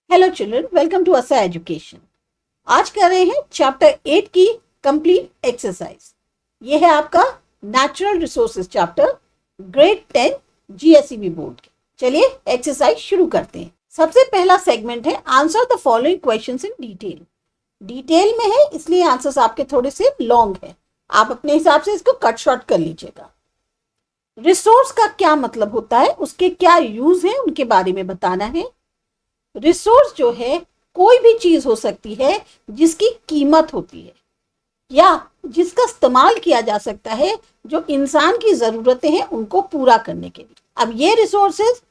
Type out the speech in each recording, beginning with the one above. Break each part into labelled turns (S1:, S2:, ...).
S1: Hello children, welcome to असा education. आज कर रहे हैं चैप्टर 8 की कंप्लीट एक्सरसाइज। ये है आपका natural resources chapter, grade 10 GSEB board के। चलिए एक्सरसाइज शुरू करते हैं। सबसे पहला सेगमेंट है answer the following questions in detail. Detail में है इसलिए आंसर्स आपके थोड़े से लॉन्ग है, आप अपने हिसाब से इसको कट शॉर्ट कर लीजिएगा। रिसोर्स का क्या मतलब होता है, उसके क्या यूज है, उनके बारे में बताना है। रिसोर्स जो है कोई भी चीज हो सकती है जिसकी कीमत होती है या जिसका इस्तेमाल किया जा सकता है जो इंसान की जरूरतें हैं उनको पूरा करने के लिए। अब ये रिसोर्सेज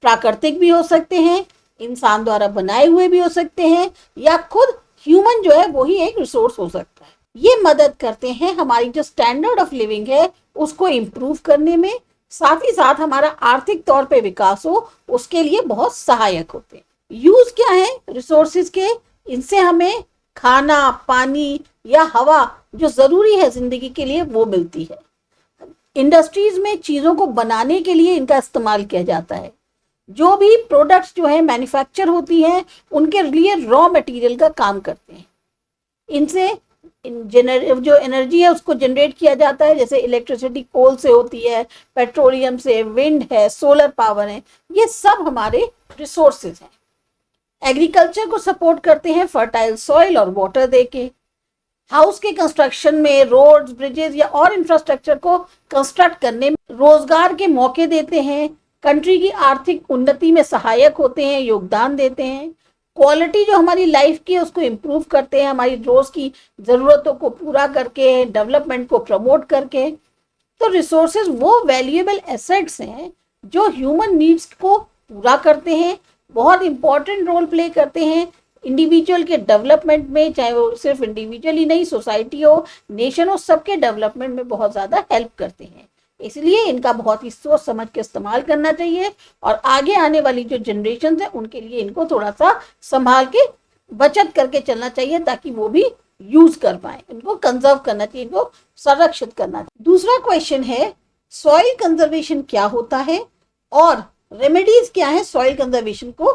S1: प्राकृतिक भी हो सकते हैं, इंसान द्वारा बनाए हुए भी हो सकते हैं, या खुद ह्यूमन जो है वही एक रिसोर्स हो सकता है। ये मदद करते हैं हमारी जो स्टैंडर्ड ऑफ लिविंग है उसको इम्प्रूव करने में, साथ ही साथ हमारा आर्थिक तौर पे विकास हो उसके लिए बहुत सहायक होते हैं। यूज क्या है रिसोर्सेज के? इनसे हमें खाना, पानी या हवा जो जरूरी है जिंदगी के लिए वो मिलती है। इंडस्ट्रीज में चीजों को बनाने के लिए इनका इस्तेमाल किया जाता है। जो भी प्रोडक्ट्स जो है मैन्युफैक्चर होती हैं उनके लिए रॉ मटेरियल का काम करते हैं। इनसे जो एनर्जी है उसको जनरेट किया जाता है, जैसे इलेक्ट्रिसिटी कोल से होती है, पेट्रोलियम से, विंड है, सोलर पावर है, ये सब हमारे रिसोर्सेज हैं। एग्रीकल्चर को सपोर्ट करते हैं फर्टाइल सॉइल और वाटर देके। हाउस के कंस्ट्रक्शन में, रोड्स, ब्रिजेस या और इंफ्रास्ट्रक्चर को कंस्ट्रक्ट करने में रोजगार के मौके देते हैं। कंट्री की आर्थिक उन्नति में सहायक होते हैं, योगदान देते हैं। क्वालिटी जो हमारी लाइफ की है उसको इम्प्रूव करते हैं, हमारी रोज की जरूरतों को पूरा करके, डेवलपमेंट को प्रमोट करके। तो रिसोर्सेज वो वैल्यूएबल एसेट्स हैं जो ह्यूमन नीड्स को पूरा करते हैं, बहुत इंपॉर्टेंट रोल प्ले करते हैं इंडिविजुअल के डेवलपमेंट में, चाहे वो सिर्फ इंडिविजुअल ही नहीं, सोसाइटी हो, नेशन हो, सबके डेवलपमेंट में बहुत ज़्यादा हेल्प करते हैं। इसलिए इनका बहुत ही सोच समझ के इस्तेमाल करना चाहिए और आगे आने वाली जो जनरेशन है उनके लिए इनको थोड़ा सा संभाल के बचत करके चलना चाहिए ताकि वो भी यूज कर पाए। इनको कंजर्व करना चाहिए, इनको संरक्षित करना चाहिए। दूसरा क्वेश्चन है सॉइल कंजर्वेशन क्या होता है और रेमेडीज क्या है सॉइल कंजर्वेशन को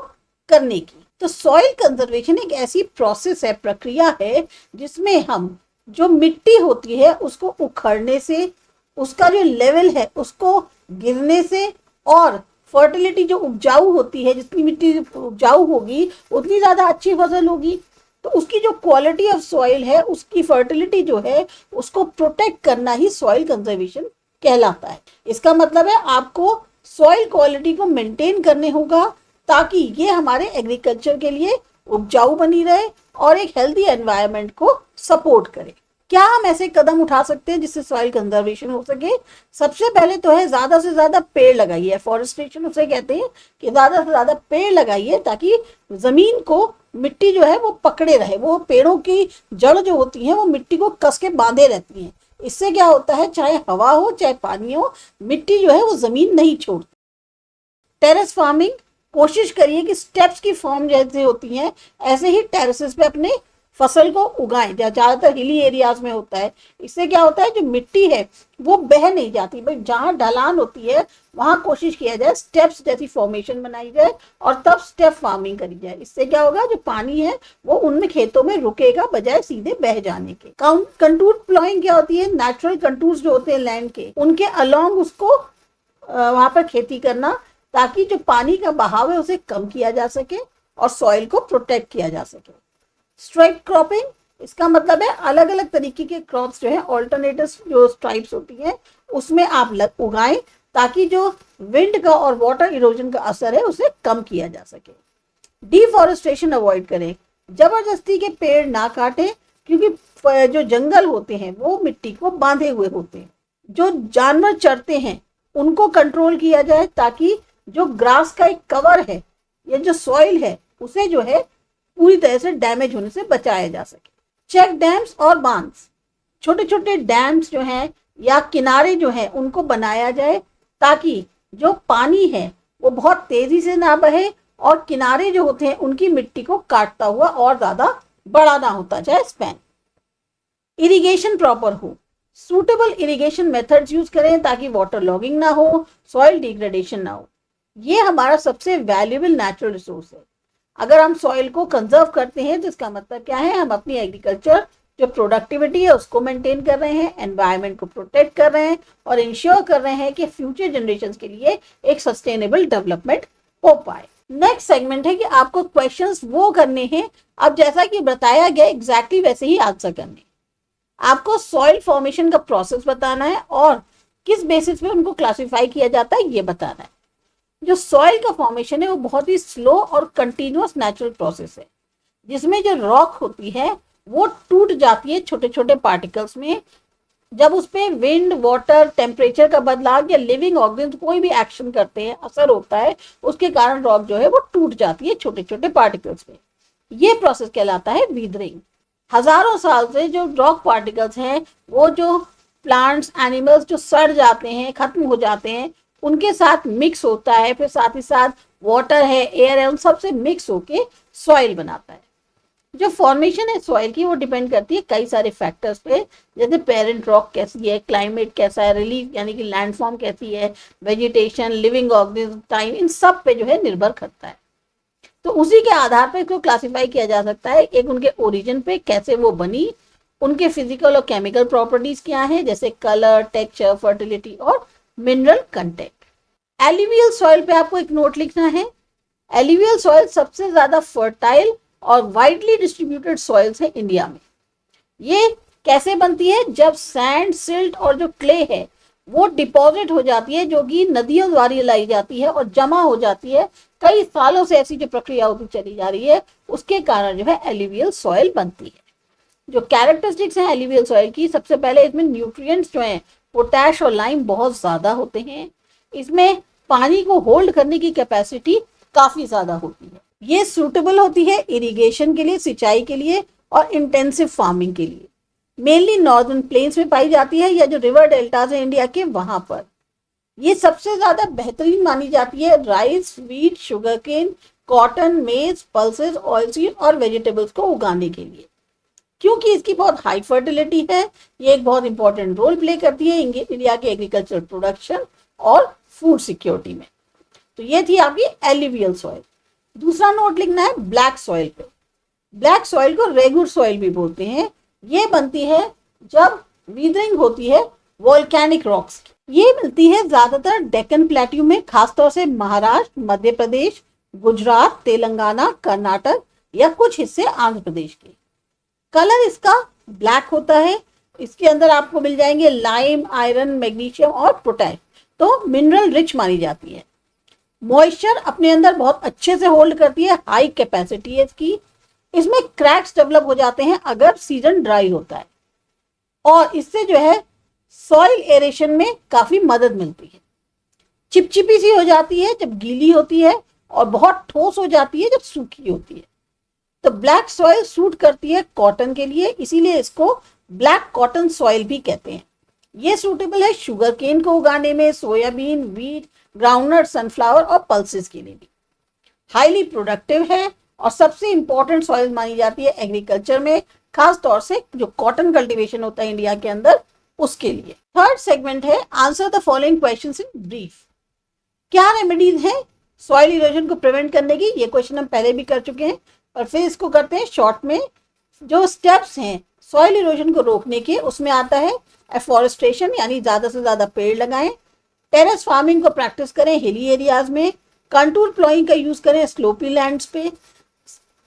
S1: करने की। तो सॉइल कंजर्वेशन एक ऐसी प्रोसेस है, प्रक्रिया है, जिसमें हम जो मिट्टी होती है उसको उखड़ने से, उसका जो लेवल है उसको गिरने से, और फर्टिलिटी जो उपजाऊ होती है, जितनी मिट्टी उपजाऊ होगी उतनी ज्यादा अच्छी फसल होगी, तो उसकी जो क्वालिटी ऑफ सॉइल है, उसकी फर्टिलिटी जो है उसको प्रोटेक्ट करना ही सॉइल कंजर्वेशन कहलाता है। इसका मतलब है आपको सॉइल क्वालिटी को मेंटेन करने होगा ताकि ये हमारे एग्रीकल्चर के लिए उपजाऊ बनी रहे और एक हेल्दी एनवायरनमेंट को सपोर्ट करे। क्या हम ऐसे कदम उठा सकते हैं जिससे सॉइल कंजर्वेशन हो सके? सबसे पहले तो है ज्यादा से ज्यादा पेड़ लगाइए, फॉरेस्टेशन उसे कहते हैं कि ज्यादा से ज्यादा पेड़ लगाइए ताकि जमीन को, मिट्टी जो है वो पकड़े रहे। वो पेड़ों की जड़ जो होती है वो मिट्टी को कस के बांधे रहती है। इससे क्या होता है, चाहे हवा हो चाहे पानी हो, मिट्टी जो है वो जमीन नहीं छोड़ती। टेरेस फार्मिंग, कोशिश करिए कि स्टेप्स की फॉर्म जैसे होती हैं ऐसे ही टेरेसेस पे अपने फसल को उगाएं, ज्यादातर हिली एरियाज में होता है। इससे क्या होता है, जो मिट्टी है वो बह नहीं जाती, भाई जहां ढलान होती है वहां कोशिश किया जाए स्टेप्स जैसी फॉर्मेशन बनाई जाए और तब स्टेप फार्मिंग करी जाए। इससे क्या होगा, जो पानी है वो उनमें खेतों में रुकेगा बजाय सीधे बह जाने के। कंटूर प्लॉइंग क्या होती है, नेचुरल कंटूर्स जो होते हैं लैंड के, उनके अलोंग उसको वहां पर खेती करना ताकि जो पानी का बहाव है उसे कम किया जा सके और सॉइल को प्रोटेक्ट किया जा सके। स्ट्राइप क्रॉपिंग, इसका मतलब है अलग अलग तरीके के क्रॉप्स जो है, ऑल्टरनेटिव जो स्ट्राइप्स होती है उसमें आप उगाएं ताकि जो विंड का और वाटर इरोजन का असर है उसे कम किया जा सके। डिफॉरेस्टेशन अवॉइड करें, जबरदस्ती के पेड़ ना काटें क्योंकि जो जंगल होते हैं वो मिट्टी को बांधे हुए होते हैं। जो जानवर चरते हैं उनको कंट्रोल किया जाए ताकि जो ग्रास का एक कवर है या जो सॉइल है उसे जो है पूरी तरह से डैमेज होने से बचाया जा सके। चेक डैम्स और बांध्स, छोटे छोटे डैम्स जो हैं या किनारे जो हैं उनको बनाया जाए ताकि जो पानी है वो बहुत तेजी से ना बहे और किनारे जो होते हैं उनकी मिट्टी को काटता हुआ और ज्यादा बड़ा ना होता जाए स्पैन। इरिगेशन प्रॉपर हो, सूटेबल इरिगेशन मेथड्स यूज करें ताकि वाटर लॉगिंग ना हो, सॉइल डिग्रेडेशन ना हो। ये हमारा सबसे वैल्यूएबल नेचुरल रिसोर्स है। अगर हम सॉइल को कंजर्व करते हैं तो इसका मतलब क्या है, हम अपनी एग्रीकल्चर जो प्रोडक्टिविटी है उसको मेंटेन कर रहे हैं, एनवायरनमेंट को प्रोटेक्ट कर रहे हैं और इंश्योर कर रहे हैं कि फ्यूचर जनरेशन के लिए एक सस्टेनेबल डेवलपमेंट हो पाए। नेक्स्ट सेगमेंट है कि आपको क्वेश्चंस वो करने हैं, अब जैसा कि बताया गया एग्जैक्टली वैसे ही आंसर करने। आपको सॉइल फॉर्मेशन का प्रोसेस बताना है और किस बेसिस पे उनको क्लासिफाई किया जाता है ये बताना है। जो सॉइल का फॉर्मेशन है वो बहुत ही स्लो और कंटिन्यूअस नेचुरल प्रोसेस है, जिसमें जो रॉक होती है वो टूट जाती है छोटे छोटे पार्टिकल्स में। जब उस पर विंड, वाटर, टेम्परेचर का बदलाव या लिविंग ऑर्गेन्स कोई भी एक्शन करते हैं, असर होता है, उसके कारण रॉक जो है वो टूट जाती है छोटे छोटे पार्टिकल्स में। ये प्रोसेस कहलाता है वीदरिंग। हजारों साल से जो रॉक पार्टिकल्स हैं वो जो प्लांट्स, एनिमल्स जो सड़ जाते हैं, खत्म हो जाते हैं, उनके साथ मिक्स होता है, फिर साथ ही साथ वाटर है, एयर है, उन सब से मिक्स होके सॉइल बनाता है। जो फॉर्मेशन है सॉइल की वो डिपेंड करती है कई सारे फैक्टर्स पे, जैसे पेरेंट रॉक कैसी है, क्लाइमेट कैसा है, रिलीफ यानी कि लैंडफॉर्म कैसी है, वेजिटेशन, लिविंग ऑर्गेनिज्म, टाइम, इन सब पे जो है निर्भर करता है। तो उसी के आधार पर इसको क्लासिफाई किया जा सकता है, एक उनके ओरिजिन पे कैसे वो बनी, उनके फिजिकल और केमिकल प्रॉपर्टीज क्या है, जैसे कलर, टेक्सचर, फर्टिलिटी और मिनरल कंटेंट। एलुवियल सॉइल पे आपको एक नोट लिखना है। एलुवियल सॉइल सबसे ज्यादा फर्टाइल और वाइडली डिस्ट्रीब्यूटेड सॉइल्स है इंडिया में। ये कैसे बनती है, जब सैंड, सिल्ट और जो क्ले है वो डिपॉजिट हो जाती है, जो कि नदियों द्वारा लाई जाती है और जमा हो जाती है। कई सालों से ऐसी जो प्रक्रिया होती चली जा रही है, उसके कारण जो है एलुवियल सॉइल बनती है। जो कैरेक्टरिस्टिक्स हैं एलुवियल सॉइल की, सबसे पहले इसमें न्यूट्रिएंट्स जो हैं पोटैश और लाइम बहुत ज्यादा होते हैं। इसमें पानी को होल्ड करने की कैपेसिटी काफी ज्यादा होती है। ये सूटेबल होती है इरिगेशन के लिए, सिंचाई के लिए और इंटेंसिव फार्मिंग के लिए। मेनली नॉर्दर्न प्लेन्स में पाई जाती है या जो रिवर डेल्टाज है इंडिया के वहां पर। ये सबसे ज्यादा बेहतरीन मानी जाती है rice, wheat, sugar cane, cotton, maize, pulses, oilseed और वेजिटेबल्स को उगाने के लिए, क्योंकि इसकी बहुत हाई फर्टिलिटी है। ये एक बहुत इंपॉर्टेंट रोल प्ले करती है इंडिया के एग्रीकल्चर प्रोडक्शन और फूड सिक्योरिटी में। तो ये थी आपकी एलुवियल सॉइल। दूसरा नोट लिखना है ब्लैक सॉइल पे। ब्लैक सॉइल को रेगुर सॉइल भी बोलते हैं। ये बनती है जब वीदरिंग होती है वोल्केनिक रॉक्स की। ये मिलती है ज्यादातर डेक्कन प्लेट्यू में, खासतौर से महाराष्ट्र, मध्य प्रदेश, गुजरात, तेलंगाना, कर्नाटक या कुछ हिस्से आंध्र प्रदेश के। कलर इसका ब्लैक होता है। इसके अंदर आपको मिल जाएंगे लाइम, आयरन, मैग्नीशियम और पोटैश, तो मिनरल रिच मानी जाती है। मॉइस्चर अपने अंदर बहुत अच्छे से होल्ड करती है, हाई कैपेसिटी है इसकी। इसमें क्रैक्स डेवलप हो जाते हैं अगर सीजन ड्राई होता है, और इससे जो है सॉइल एरेशन में काफी मदद मिलती है। चिपचिपी सी हो जाती है जब गीली होती है और बहुत ठोस हो जाती है जब सूखी होती है। तो ब्लैक सॉइल सूट करती है कॉटन के लिए, इसीलिए इसको ब्लैक कॉटन सॉइल भी कहते हैं। ये सूटेबल है शुगर केन को उगाने में, सोयाबीन, व्हीट, ग्राउंडनट, सनफ्लावर और पल्सेस के लिए भी। हाईली प्रोडक्टिव है और सबसे इंपॉर्टेंट सॉइल मानी जाती है एग्रीकल्चर में, खास तौर से जो कॉटन कल्टीवेशन होता है इंडिया के अंदर उसके लिए। थर्ड सेगमेंट है answer the following questions in brief. क्या रेमेडीज हैं सॉइल इरोजन को प्रिवेंट करने की? ये क्वेश्चन हम पहले भी कर चुके हैं, और फिर इसको करते हैं शॉर्ट में। जो स्टेप्स हैं सॉइल इरोजन को रोकने के, उसमें आता है एफॉरेस्टेशन, यानी ज्यादा से ज्यादा पेड़ लगाएं। टेरेस फार्मिंग को प्रैक्टिस करें हिली एरियाज में। कंटूर प्लॉइंग का यूज करें स्लोपी लैंड्स पे।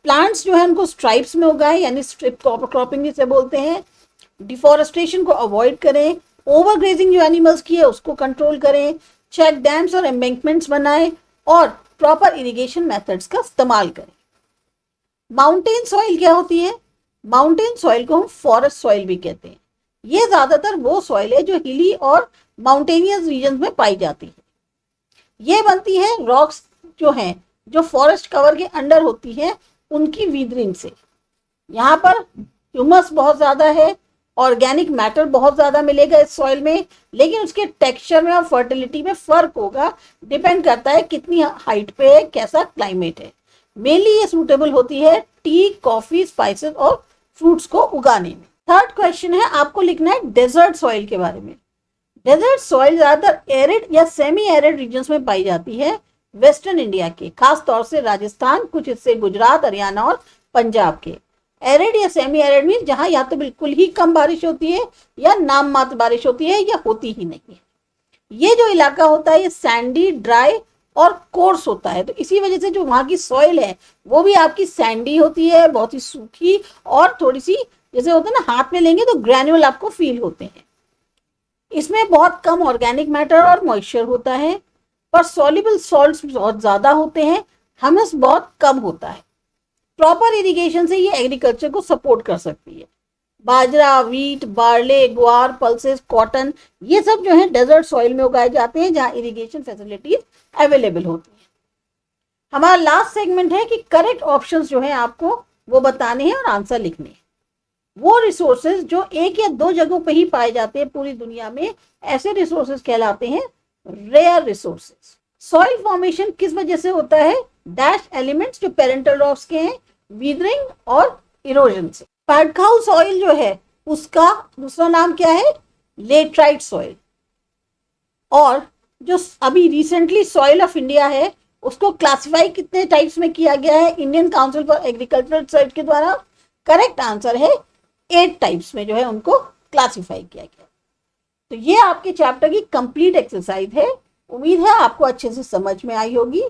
S1: प्लांट्स जो है उनको स्ट्राइप्स में उगाएं, यानी स्ट्रिप क्रॉपिंग जिसे बोलते हैं। डिफॉरेस्टेशन को अवॉइड करें। ओवरग्रेजिंग जो एनिमल्स की है उसको कंट्रोल करें। चेक डैम्स और एम्बैंकमेंट्स बनाएं और प्रॉपर इरिगेशन मेथड्स का इस्तेमाल करें। माउंटेन सॉइल क्या होती है? माउंटेन सॉइल को हम फॉरेस्ट सॉइल भी कहते हैं। ये ज्यादातर वो सॉइल है जो हिली और माउंटेनियस रीजन में पाई जाती है। ये बनती है रॉक्स जो हैं जो फॉरेस्ट कवर के अंडर होती है उनकी वीदरिंग से। यहाँ पर ह्यूमस बहुत ज्यादा है, ऑर्गेनिक मैटर बहुत ज्यादा मिलेगा इस सॉइल में, लेकिन उसके टेक्सचर में और फर्टिलिटी में फर्क होगा। डिपेंड करता है कितनी हाइट पे है, कैसा क्लाइमेट है। मेनली ये सूटेबल होती है टी, कॉफी, स्पाइसेस और फ्रूट्स को उगाने में। थर्ड क्वेश्चन है, आपको लिखना है डेजर्ट सॉइल के बारे में। डेजर्ट सॉइल ज्यादातर एरिड या सेमी एरिड रीजन्स में पाई जाती है। वेस्टर्न इंडिया के, खास तौर से राजस्थान, कुछ हिस्से गुजरात, हरियाणा और पंजाब के। एरिड या सेमी एरिड मीन जहां या तो बिल्कुल ही कम बारिश होती है या नाम मात्र बारिश होती है या होती ही नहीं है। ये जो इलाका होता है ये सैंडी, ड्राई और कोर्स होता है, तो इसी वजह से जो वहां की सॉइल है वो भी आपकी सैंडी होती है, बहुत ही सूखी और थोड़ी सी जैसे होता है ना हाथ में लेंगे तो ग्रैन्युल आपको फील होते हैं। इसमें बहुत कम ऑर्गेनिक मैटर और मॉइस्चर होता है, पर सॉल्युबल सॉल्ट्स बहुत ज्यादा होते हैं, ह्यूमस बहुत कम होता है। प्रॉपर इरिगेशन से ये एग्रीकल्चर को सपोर्ट कर सकती है। बाजरा, वीट, बार्ले, ग्वार, पल्सेस, कॉटन, ये सब जो है डेजर्ट सॉइल में उगाए जाते हैं जहां इरिगेशन फैसिलिटीज अवेलेबल होती है। हमारा लास्ट सेगमेंट है कि करेक्ट ऑप्शंस जो है आपको वो बताने हैं और आंसर लिखने हैं। वो रिसोर्सेज जो एक या दो जगहों पे ही पाए जाते हैं पूरी दुनिया में, ऐसे रिसोर्सेज कहलाते हैं रेयर रिसोर्सेज। सॉइल फॉर्मेशन किस वजह से होता है? डैश एलिमेंट्स जो पेरेंटल रॉक्स के हैं, वीदरिंग और इरोजन से। पैडखाउ सॉइल जो है उसका दूसरा नाम क्या है? Laterite soil. और जो अभी रिसेंटली सॉइल ऑफ इंडिया है उसको क्लासिफाई कितने टाइप्स में किया गया है Indian council for agricultural research के द्वारा? करेक्ट आंसर है 8 टाइप्स में जो है उनको क्लासिफाई किया गया। तो ये आपके चैप्टर की कंप्लीट एक्सरसाइज है। उम्मीद है आपको अच्छे से समझ में आई होगी।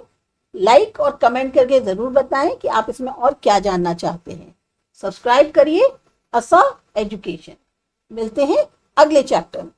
S1: लाइक और कमेंट करके जरूर बताएं कि आप इसमें और क्या जानना चाहते हैं। सब्सक्राइब करिए असा एजुकेशन। मिलते हैं अगले चैप्टर में।